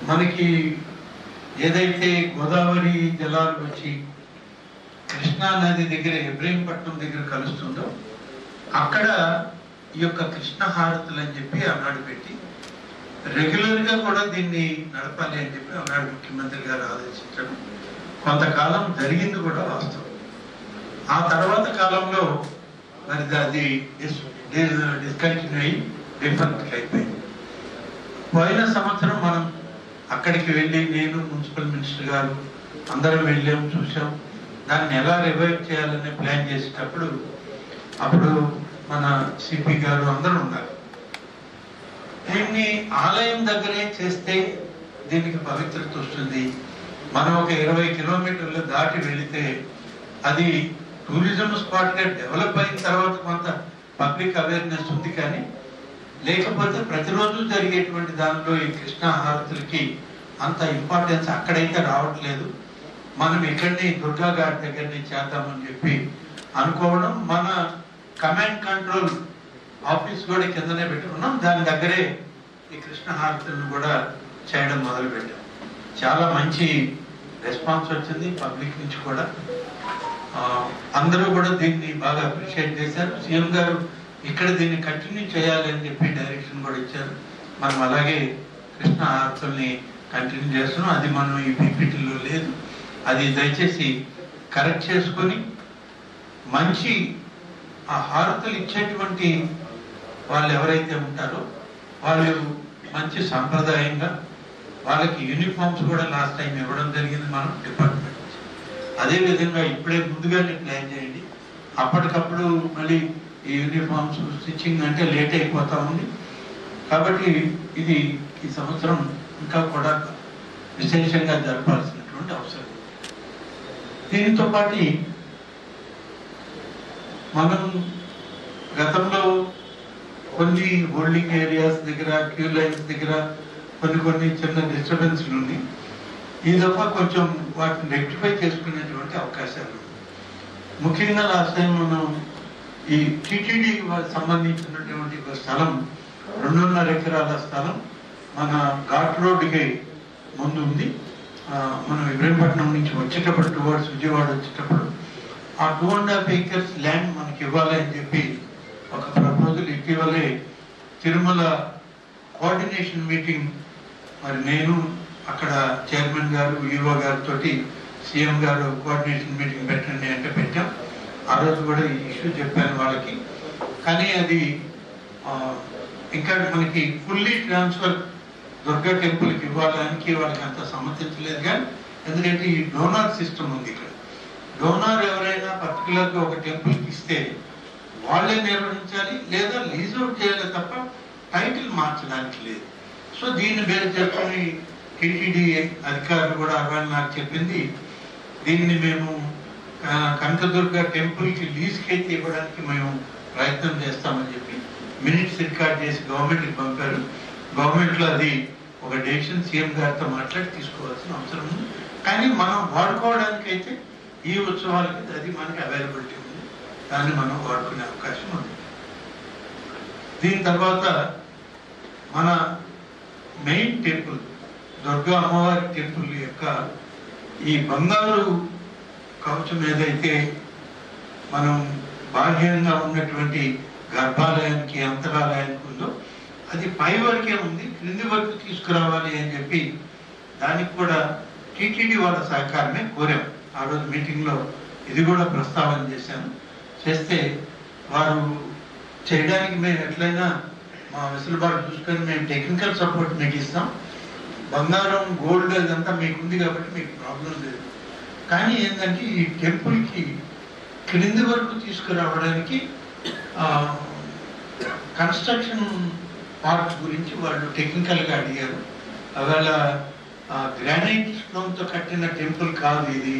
మనకి ఏదైతే గోదావరి జలాలు వచ్చి కృష్ణా నది దగ్గర ఇబ్రహీంపట్నం దగ్గర కలుస్తుందో అక్కడ ఈ యొక్క కృష్ణ హారతులు అని చెప్పి ఆనాడు పెట్టి రెగ్యులర్గా కూడా దీన్ని నడపాలి అని చెప్పి ఆనాడు ముఖ్యమంత్రి గారు ఆదేశించడం కొంతకాలం జరిగింది కూడా వాస్తవం. ఆ తర్వాత కాలంలో మరి అది డిస్కంటిన్యూ అయ్యి డిఫరెంట్ అయిపోయింది. పోయిన సంవత్సరం మనం అక్కడికి వెళ్ళి నేను మున్సిపల్ మినిస్టర్ గారు అందరం వెళ్ళాం, చూసాం. దాన్ని ఎలా రివైవ్ చేయాలని ప్లాన్ చేసేటప్పుడు అప్పుడు మన సిపి గారు అందరూ ఉన్నారు. దీన్ని ఆలయం దగ్గరే చేస్తే దీనికి పవిత్రత వస్తుంది. మనం ఒక 20 కిలోమీటర్లు దాటి వెళితే అది టూరిజం స్పాట్గా డెవలప్ అయిన తర్వాత కొంత పబ్లిక్ అవేర్నెస్ ఉంది, కానీ లేకపోతే ప్రతిరోజు జరిగేటువంటి దానిలో ఈ కృష్ణా హారతులకి అంత ఇంపార్టెన్స్ అక్కడైతే రావట్లేదు. మనం ఇక్కడిని దుర్గా గారి దగ్గరనే చేద్దామని చెప్పి అనుకోవడం, మన కమాండ్ కంట్రోల్ ఆఫీస్ కూడా కిందనే పెట్టుకున్నాం. దాని దగ్గరే ఈ కృష్ణ హారతులను కూడా చేయడం మొదలుపెట్టాం. చాలా మంచి రెస్పాన్స్ వచ్చింది పబ్లిక్ నుంచి కూడా. అందరూ కూడా దీన్ని బాగా అప్రిషియేట్ చేశారు. సీఎం గారు ఇక్కడ దీన్ని కంటిన్యూ చేయాలి అని చెప్పి డైరెక్షన్ కూడా ఇచ్చారు. మనం అలాగే కృష్ణ హారతుల్ని కంటిన్యూ చేస్తున్నాం. అది మనం ఈ పీపీటీలో లేదు, అది దయచేసి కరెక్ట్ చేసుకొని మంచి ఆ హారతులు ఇచ్చేటువంటి వాళ్ళు ఎవరైతే ఉంటారో వాళ్ళు మంచి సాంప్రదాయంగా, వాళ్ళకి యూనిఫామ్స్ కూడా లాస్ట్ టైం ఇవ్వడం జరిగింది మనం డిపార్ట్మెంట్. అదేవిధంగా ఇప్పుడే ముందుగానే ప్లాన్ చేయండి. అప్పటికప్పుడు మళ్ళీ ఈ యూనిఫామ్స్ స్టిచ్చింగ్ అంటే లేట్ అయిపోతా ఉంది. కాబట్టి ఇది ఈ సంవత్సరం ఇంకా కూడా విశేషంగా జరపాల్సినటువంటి అవసరం. దీనితో పాటు మనం గతంలో కొన్ని హోల్డింగ్ ఏరియాస్ దగ్గర, క్యూ లైన్స్ దగ్గర కొన్ని చిన్న డిస్టర్బెన్స్లు ఉంది. ఈ దఫా కొంచెం వాటిని రెక్టిఫై చేసుకునేటువంటి అవకాశాలు. ముఖ్యంగా లాస్ట్ టైం మనం ఈ టీటీడీ సంబంధించినటువంటి ఒక స్థలం 2.5 ఎకరాల స్థలం మన ఘాట్ రోడ్డుకి ముందు ఉంది. మనం ఇబ్రహీంపట్నం నుంచి వచ్చేటప్పుడు టువర్డ్స్ విజయవాడ వచ్చేటప్పుడు ఆ 2.5 acres ల్యాండ్ మనకి ఇవ్వాలి అని చెప్పి ఒక ప్రపోజల్ ఇటీవలే తిరుమల కోఆర్డినేషన్ మీటింగ్, మరి నేను అక్కడ చైర్మన్ గారు ఈఓ గారితో సీఎం గారు కోఆర్డినేషన్ మీటింగ్ పెట్టండి అంటే పెట్టాం. ఆ రోజు కూడా ఈ ఇష్యూ చెప్పాను వాళ్ళకి. కానీ అది ఇంకా మనకి ఫుల్లీ ట్రాన్స్ఫర్ దుర్గా టెంపుల్కి ఇవ్వడానికి వాళ్ళకి అంత సమ్మతించలేదు. కానీ ఎందుకంటే ఈ డోనార్ సిస్టమ్ ఉంది ఇక్కడ. డోనార్ ఎవరైనా పర్టికులర్గా ఒక టెంపుల్కి ఇస్తే వాళ్ళే నిర్వహించాలి, లేదా లీజ్ అవుట్ చేయాలి తప్ప టైటిల్ మార్చడానికి లేదు. సో దీన్ని బేస్ చేసుకుని టీటీడీ అధికారులు కూడా అవన్నీ నాకు చెప్పింది, దీన్ని మేము కనకదుర్గ టెంపుల్కి లీజ్కి అయితే ఇవ్వడానికి మేము ప్రయత్నం చేస్తామని చెప్పి మినిట్స్ రికార్డ్ చేసి గవర్నమెంట్కి పంపారు. గవర్నమెంట్లో అది ఒక డెసిషన్ సీఎం గారితో మాట్లాడి తీసుకోవాల్సిన అవసరం ఉంది. కానీ మనం వాడుకోవడానికి అయితే ఈ ఉత్సవాలకి అది మనకి అవైలబిలిటీ ఉంది, దాన్ని మనం వాడుకునే అవకాశం ఉంది. దీని తర్వాత మన మెయిన్ టెంపుల్ దుర్గా అమ్మవారి టెంపుల్ యొక్క ఈ బంగారు కవచం ఏదైతే మనం బాహ్యంగా ఉన్నటువంటి గర్భాలయానికి అంతరాలయానికి ఉందో అది పై వరకే ఉంది, క్రింది వరకు తీసుకురావాలి అని చెప్పి దానికి కూడా టీటీడీ వాళ్ళ సహకారమే కోరాం. ఆ రోజు మీటింగ్లో ఇది కూడా ప్రస్తావన చేశాను. చేస్తే వారు చేయడానికి మేము ఎట్లయినా మా వెసులుబాటు చూసుకొని మేము టెక్నికల్ సపోర్ట్ మీకు ఇస్తాం, బంగారం గోల్డ్ అదంతా మీకు ఉంది కాబట్టి మీకు ప్రాబ్లం లేదు. కానీ ఏంటంటే ఈ టెంపుల్కి క్రింది వరకు తీసుకురావడానికి కన్స్ట్రక్షన్ పార్ట్స్ గురించి వాళ్ళు టెక్నికల్గా అడిగారు. అవేళ గ్రానైట్ స్టోన్తో కట్టిన టెంపుల్ కాదు ఇది.